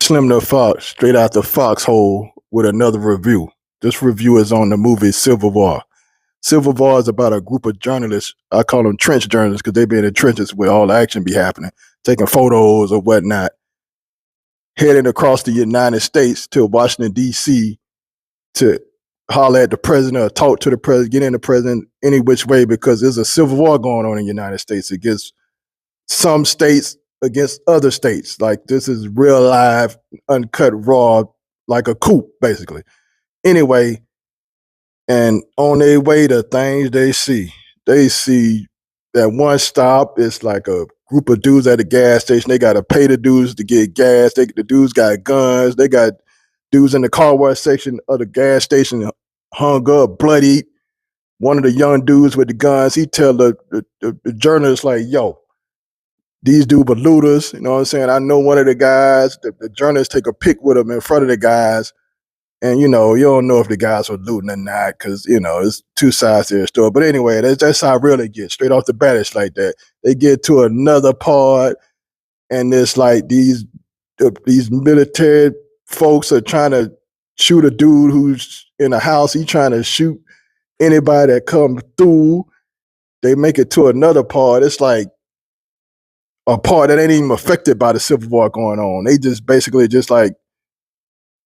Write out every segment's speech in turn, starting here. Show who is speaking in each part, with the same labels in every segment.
Speaker 1: Slim the Fox, straight out the foxhole with another review. This review is on the movie Civil War. Civil War is about a group of journalists. I call them trench journalists because they be in the trenches where all the action be happening, taking photos or whatnot, heading across the United States to Washington, D.C. to holler at the president or talk to the president, get in the president any which way because there's a civil war going on in the United States against some states against other states. Like this is real live, uncut, raw, like a coup, basically. Anyway, and on their way to things they see that one stop, it's like a group of dudes at a gas station. They got to pay the dudes to get gas. The dudes got guns. They got dudes in the car wash section of the gas station hung up, bloody. One of the young dudes with the guns, he tell the journalist like, yo, these dudes were looters. You know what I'm saying? I know one of the guys. The journalists take a pic with him in front of the guys. And, you don't know if the guys were looting or not because, it's two sides to the story. But anyway, that's how real it gets. Straight off the bat, it's like that. They get to another part, and it's like these military folks are trying to shoot a dude who's in a house. He's trying to shoot anybody that comes through. They make it to another part. It's like a part that ain't even affected by the Civil War going on. They just basically just like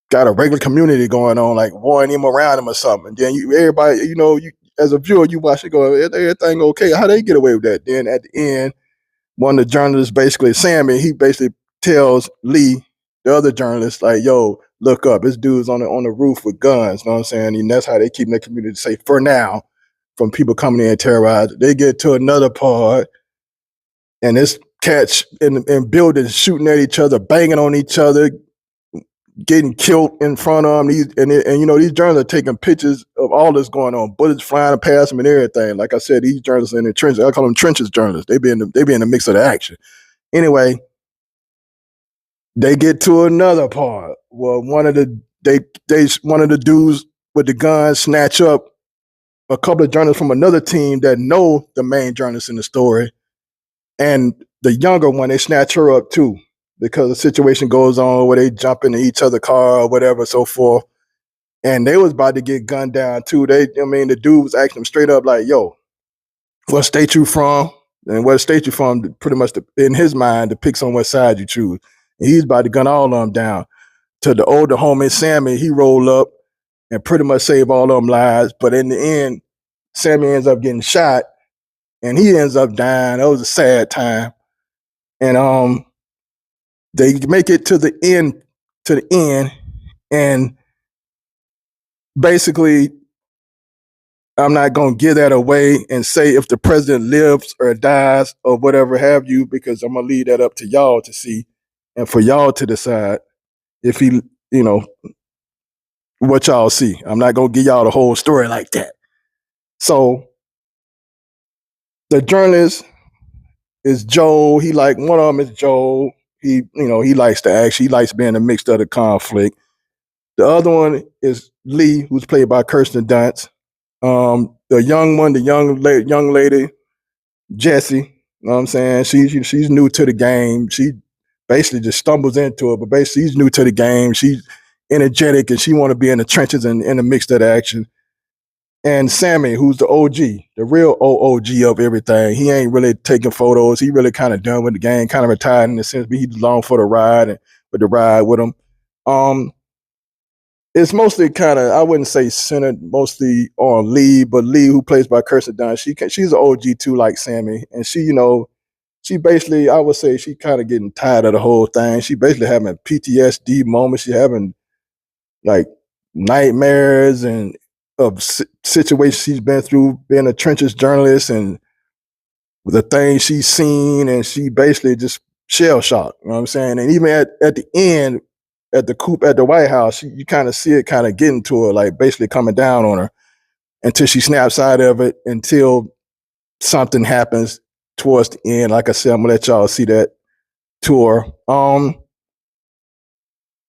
Speaker 1: got a regular community going on, like warring him around him or something. And then everybody, you as a viewer, you watch it go, everything okay? How they get away with that? Then at the end, one of the journalists, basically Sammy, he basically tells Lee, the other journalist, like, yo, look up. This dude's on the roof with guns. You know what I'm saying? And that's how they keep their community safe for now from people coming in and terrorize. They get to another part, and this catch in buildings shooting at each other, banging on each other, getting killed in front of them. These journalists are taking pictures of all this going on, bullets flying past them and everything. Like I said, these journalists in the trenches, I call them trenches journalists. They be in the mix of the action. Anyway, they get to another part. Well, one of the dudes with the gun snatch up a couple of journalists from another team that know the main journalist in the story, and the younger one, they snatch her up too, because the situation goes on where they jump into each other's car or whatever, so forth. And they was about to get gunned down too. The dude was asking them straight up like, yo, what state you from? And what state you from, pretty much in his mind, depicts on what side you choose. And he's about to gun all of them down. To the older homie, Sammy, he rolled up and pretty much saved all of them lives. But in the end, Sammy ends up getting shot and he ends up dying. That was a sad time. And they make it to the end, and basically, I'm not going to give that away and say if the president lives or dies or whatever have you, because I'm going to leave that up to y'all to see and for y'all to decide if he, what y'all see. I'm not going to give y'all the whole story like that. So the journalist is Joe. One of them is Joe. He likes to act. He likes being a mixed of the conflict. The other one is Lee, who's played by Kirsten Dunst. The young one, the young lady, Jessie. You know what I'm saying? She's new to the game. She basically just stumbles into it, but basically she's new to the game. She's energetic and she want to be in the trenches and in the mix of the action. And Sammy, who's the OG, the real OG of everything. He ain't really taking photos. He really kind of done with the game, kind of retired in the sense, but he's along for the ride and with the ride with him. It's mostly kind of, I wouldn't say centered mostly on Lee, but Lee, who plays by Kirsten Dunst, she's an OG too, like Sammy. And she basically, I would say she kind of getting tired of the whole thing. She basically having PTSD moments. She having like nightmares and of situations she's been through, being a trenches journalist and the things she's seen, and she basically just shell shocked. You know what I'm saying? And even at the end, at the coup at the White House, you kind of see it kind of getting to her, like basically coming down on her until she snaps out of it, until something happens towards the end. Like I said, I'm gonna let y'all see that tour. I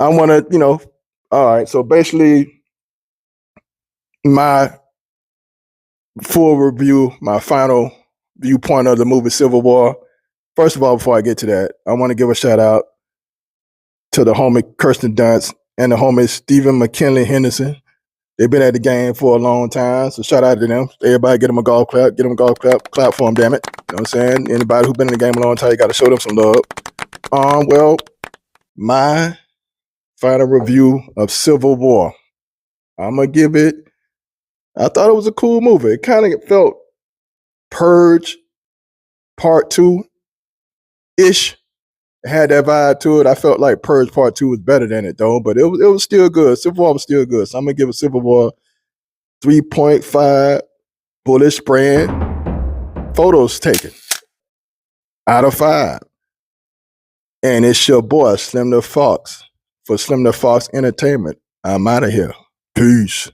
Speaker 1: want to, all right. So basically, my full review, my final viewpoint of the movie Civil War. First of all, before I get to that, I want to give a shout out to the homie Kirsten Dunst and the homie Stephen McKinley Henderson. They've been at the game for a long time, so shout out to them. Everybody get them a golf clap. Get them a golf clap. Clap for them, damn it. You know what I'm saying? Anybody who's been in the game a long time, you got to show them some love. Well, my final review of Civil War. I'm going to give it, I thought it was a cool movie. It kind of felt Purge Part 2-ish. It had that vibe to it. I felt like Purge Part 2 was better than it, though, but it was still good. Civil War was still good. So I'm going to give it Civil War 3.5 bullet spraying photos taken out of 5. And it's your boy, Slim the Fox, for Slim the Fox Entertainment. I'm out of here. Peace.